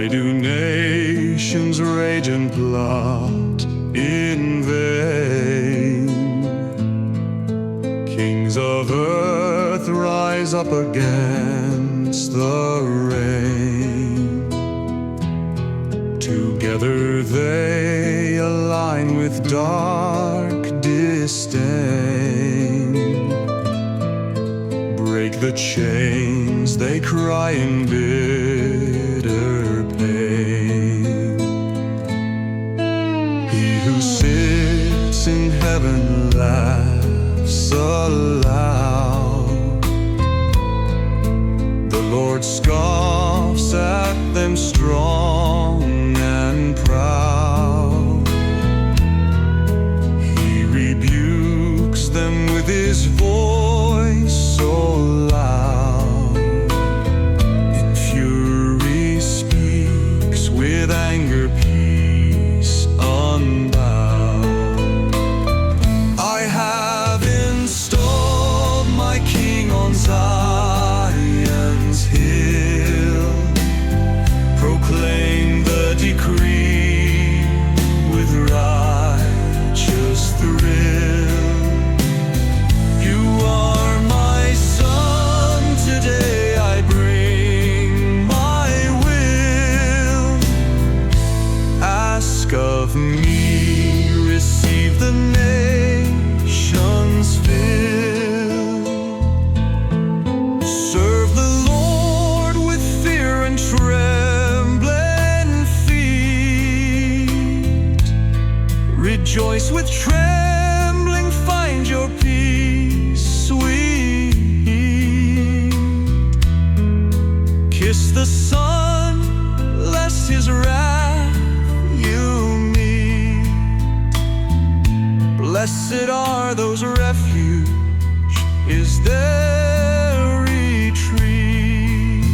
Why do nations rage and plot in vain? Kings of earth rise up against the rain. Together they align with dark disdain. Break the chains, they cry in bitter pain. He who sits in heaven laughs aloud. The Lord scoffs at them strong and proud. He rebukes them with his voice so loud. In fury speaks, with anger peace unbowed. I have installed my King on Zion's hill. Proclaim the decree with righteous thrill. You are my son, today I bring my will. Ask of me, receive the nations fill. Serve the Lord with fear and trembling feet. Rejoice with trembling, find your peace sweet. Kiss the Son, lest his wrath you meet. Blessed are those refuge is their retreat.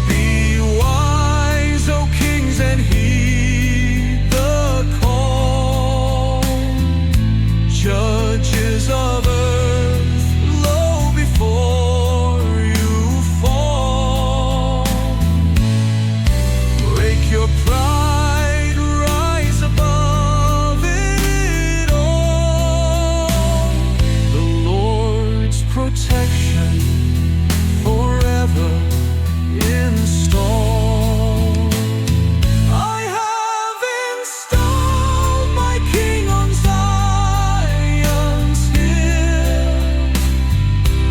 Be wise, O kings, and heed the call. Judges of earth, lo, before you fall. Break your pride, rise above it all. The Lord's protection forever installed. I have installed my King on Zion's hill.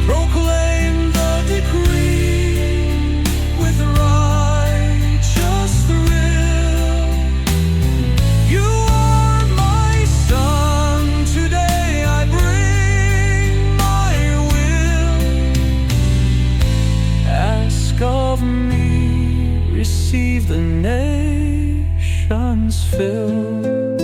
Proclaim the decree with righteous thrill. You are my son, today I bring my will. Ask of me, receive the nations fill.